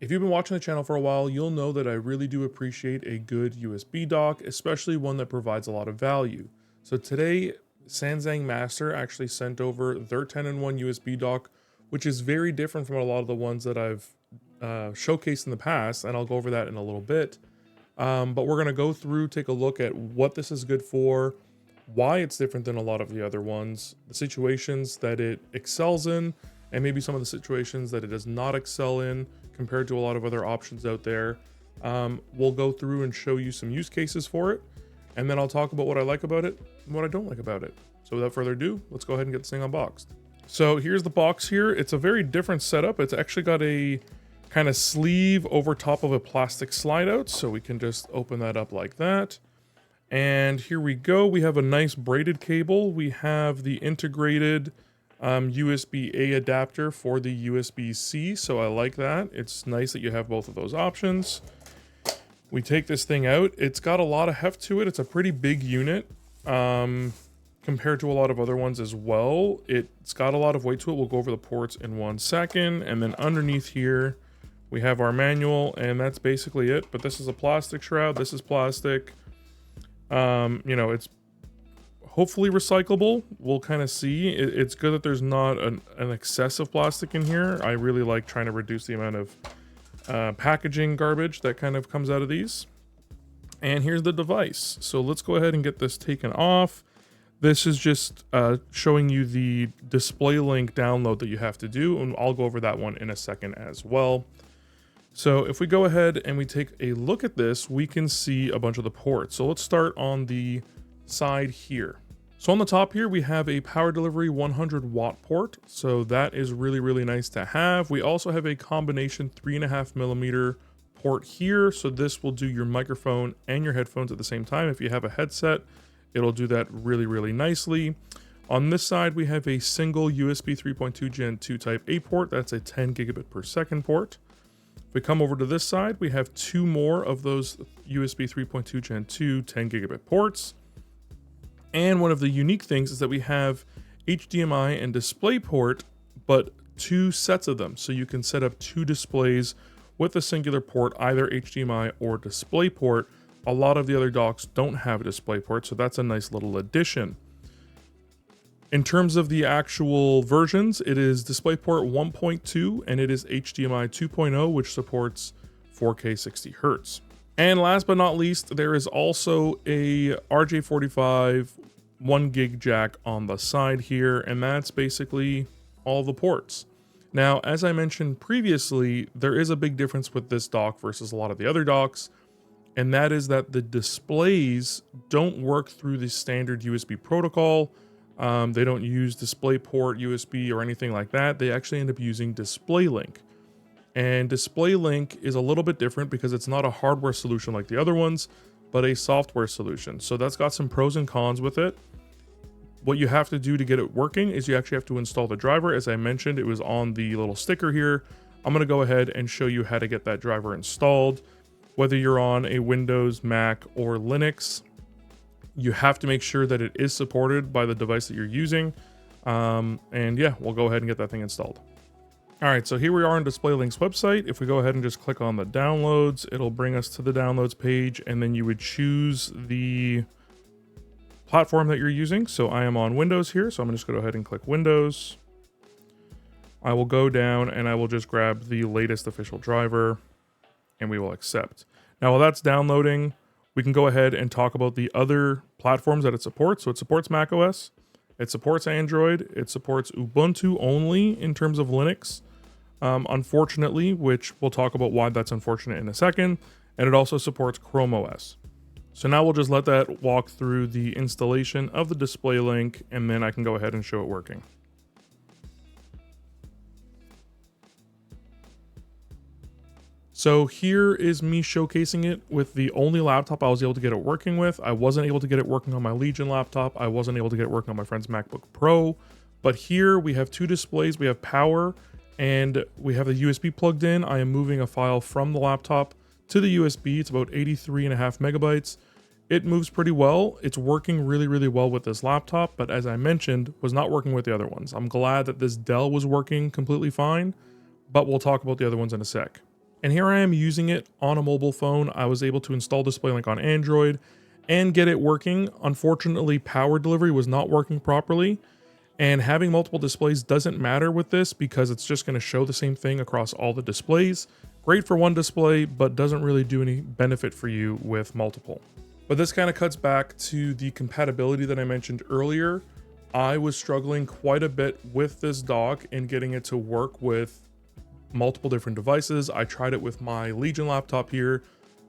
If you've been watching the channel for a while, you'll know that I really do appreciate a good USB dock, especially one that provides a lot of value. So today, ZANG Master actually sent over their 10-in-1 USB dock, which is very different from a lot of the ones that I've showcased in the past, and I'll go over that in a little bit. But we're going to go through, take a look at what this is good for, why it's different than a lot of the other ones, the situations that it excels in, and maybe some of the situations that it does not excel in compared to a lot of other options out there. We'll go through and show you some use cases for it, and then I'll talk about what I like about it and what I don't like about it. So without further ado, let's go ahead and get this thing unboxed. So here's the box here. It's a very different setup. It's actually got a kind of sleeve over top of a plastic slide out, so we can just open that up like that. And here we go. We have a nice braided cable. We have the integrated USB-A adapter for the USB-C, so I like that. It's nice that you have both of those options. We take this thing out. It's got a lot of heft to it. It's a pretty big unit compared to a lot of other ones as well. It's got a lot of weight to it. We'll go over the ports in 1 second. And then underneath here, we have our manual, and that's basically it. But this is a plastic shroud. This is plastic. You know, it's hopefully recyclable. We'll kind of see. It's good that there's not an excessive plastic in here. I really like trying to reduce the amount of packaging garbage that kind of comes out of these. And here's the device. So let's go ahead and get this taken off. This is just showing you the DisplayLink download that you have to do, and I'll go over that one in a second as well. So if we go ahead and we take a look at this, we can see a bunch of the ports. So let's start on the side here. So on the top here, we have a power delivery 100 watt port. So that is really, really nice to have. We also have a combination 3.5mm port here. So this will do your microphone and your headphones at the same time. If you have a headset, it'll do that really, really nicely. On this side, we have a single USB 3.2 Gen 2 Type A port. That's a 10 gigabit per second port. If we come over to this side, we have 2 more of those USB 3.2 Gen 2 10 gigabit ports. And one of the unique things is that we have HDMI and DisplayPort, but 2 sets of them. So you can set up 2 displays with a singular port, either HDMI or DisplayPort. A lot of the other docks don't have a DisplayPort, so that's a nice little addition. In terms of the actual versions, it is DisplayPort 1.2 and it is HDMI 2.0, which supports 4K 60 Hz. And last but not least, there is also a RJ45 1 gig jack on the side here, and that's basically all the ports. Now, as I mentioned previously, there is a big difference with this dock versus a lot of the other docks, and that is that the displays don't work through the standard USB protocol. They don't use DisplayPort USB or anything like that. They actually end up using DisplayLink. And DisplayLink is a little bit different because it's not a hardware solution like the other ones, but a software solution. So that's got some pros and cons with it. What you have to do to get it working is you actually have to install the driver. As I mentioned, it was on the little sticker here. I'm going to go ahead and show you how to get that driver installed. Whether you're on a Windows, Mac, or Linux, you have to make sure that it is supported by the device that you're using. And yeah, we'll go ahead and get that thing installed. All right, so here we are on DisplayLink's website. If we go ahead and just click on the downloads, it'll bring us to the downloads page, and then you would choose the platform that you're using. So I am on Windows here, so I'm just going to go ahead and click Windows. I will go down and I will just grab the latest official driver, and we will accept. Now, while that's downloading, we can go ahead and talk about the other platforms that it supports. So it supports macOS, it supports Android, it supports Ubuntu only in terms of Linux, unfortunately, which we'll talk about why that's unfortunate in a second. And it also supports Chrome OS. So now we'll just let that walk through the installation of the DisplayLink, and then I can go ahead and show it working. So here is me showcasing it with the only laptop I was able to get it working with. I wasn't able to get it working on my Legion laptop. I wasn't able to get it working on my friend's MacBook Pro. But here we have 2 displays. We have power and we have the USB plugged in. I am moving a file from the laptop to the USB. It's about 83.5 megabytes. It moves pretty well. It's working really, really well with this laptop, but as I mentioned, was not working with the other ones. I'm glad that this Dell was working completely fine, but we'll talk about the other ones in a sec. And here I am using it on a mobile phone. I was able to install DisplayLink on Android and get it working. Unfortunately, power delivery was not working properly. And having multiple displays doesn't matter with this because it's just going to show the same thing across all the displays. Great for one display, but doesn't really do any benefit for you with multiple. But this kind of cuts back to the compatibility that I mentioned earlier. I was struggling quite a bit with this dock and getting it to work with multiple different devices. I tried it with my Legion laptop here,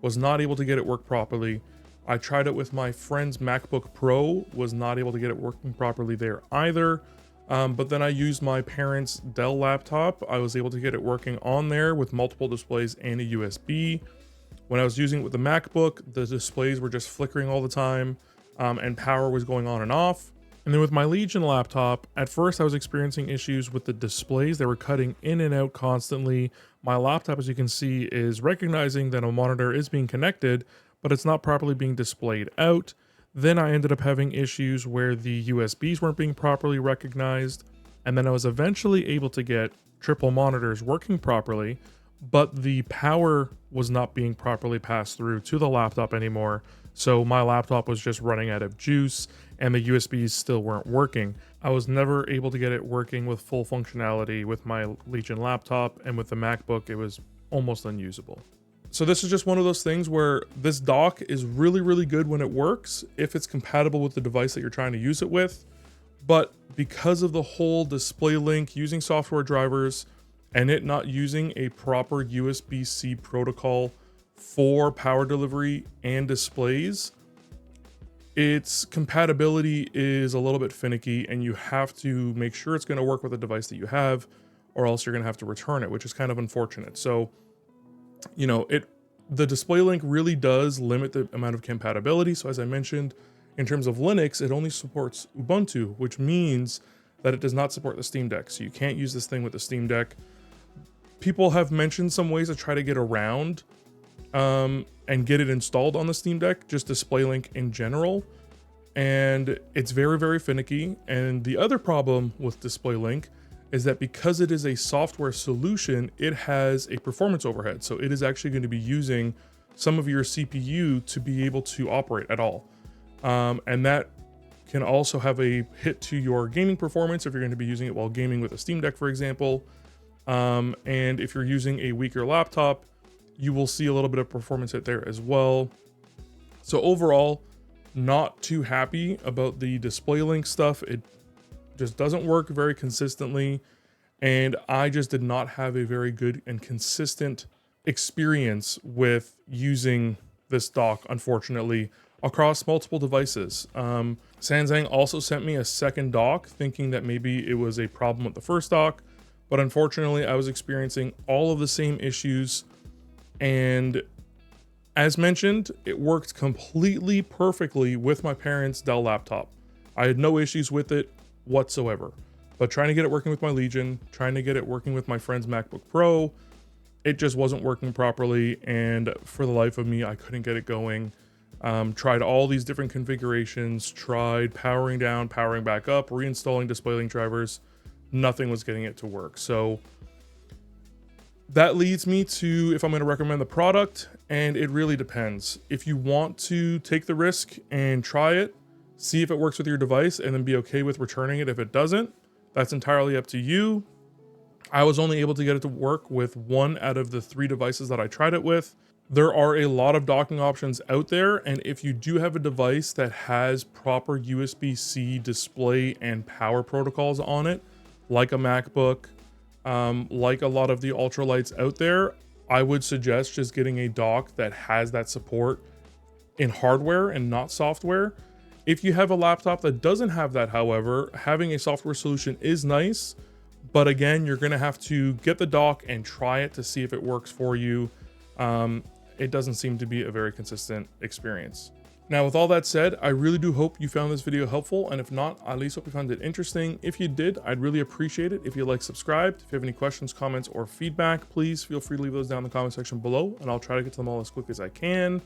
was not able to get it work properly. I tried it with my friend's MacBook Pro, was not able to get it working properly there either. But then I used my parents' Dell laptop. I was able to get it working on there with multiple displays and a USB. When I was using it with the MacBook, the displays were just flickering all the time, and power was going on and off. And then with my Legion laptop, at first I was experiencing issues with the displays. They were cutting in and out constantly. My laptop, as you can see, is recognizing that a monitor is being connected, but it's not properly being displayed out. Then I ended up having issues where the USBs weren't being properly recognized. And then I was eventually able to get triple monitors working properly, but the power was not being properly passed through to the laptop anymore. So my laptop was just running out of juice and the USBs still weren't working. I was never able to get it working with full functionality with my Legion laptop, and with the MacBook, it was almost unusable. So this is just one of those things where this dock is really, really good when it works, if it's compatible with the device that you're trying to use it with. But because of the whole DisplayLink using software drivers and it not using a proper USB-C protocol for power delivery and displays, its compatibility is a little bit finicky, and you have to make sure it's going to work with the device that you have, or else you're going to have to return it, which is kind of unfortunate. So, you know, the DisplayLink really does limit the amount of compatibility. So as I mentioned, in terms of Linux, it only supports Ubuntu, which means that it does not support the Steam Deck. So you can't use this thing with the Steam Deck. People have mentioned some ways to try to get around and get it installed on the Steam Deck, just DisplayLink in general. And it's very, very finicky. And the other problem with DisplayLink is that because it is a software solution, it has a performance overhead. So it is actually going to be using some of your CPU to be able to operate at all. And that can also have a hit to your gaming performance if you're going to be using it while gaming with a Steam Deck, for example. And if you're using a weaker laptop, you will see a little bit of performance hit there as well. So overall, not too happy about the DisplayLink stuff. It just doesn't work very consistently, and I just did not have a very good and consistent experience with using this dock, unfortunately, across multiple devices. ZANG also sent me a second dock, thinking that maybe it was a problem with the first dock, but unfortunately I was experiencing all of the same issues, and as mentioned, it worked completely perfectly with my parents' Dell laptop. I had no issues with it whatsoever. But trying to get it working with my Legion, trying to get it working with my friend's MacBook Pro, it just wasn't working properly, and for the life of me, I couldn't get it going. Tried all these different configurations, tried powering down, powering back up, reinstalling DisplayLink drivers. Nothing was getting it to work. So that leads me to if I'm going to recommend the product, and it really depends. If you want to take the risk and try it, see if it works with your device, and then be okay with returning it if it doesn't, that's entirely up to you. I was only able to get it to work with 1 out of the 3 devices that I tried it with. There are a lot of docking options out there, and if you do have a device that has proper USB-C display and power protocols on it, like a MacBook, like a lot of the ultralights out there, I would suggest just getting a dock that has that support in hardware and not software. If you have a laptop that doesn't have that, however, having a software solution is nice, but again, you're going to have to get the dock and try it to see if it works for you. It doesn't seem to be a very consistent experience. Now, with all that said, I really do hope you found this video helpful, and if not, I at least hope you found it interesting. If you did, I'd really appreciate it if you subscribed. If you have any questions, comments, or feedback, please feel free to leave those down in the comment section below, and I'll try to get to them all as quick as I can.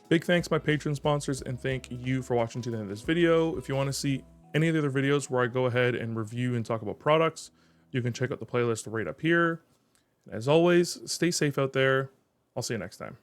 Big thanks to my Patreon sponsors, and thank you for watching to the end of this video. If you want to see any of the other videos where I go ahead and review and talk about products, you can check out the playlist right up here. As always, stay safe out there. I'll see you next time.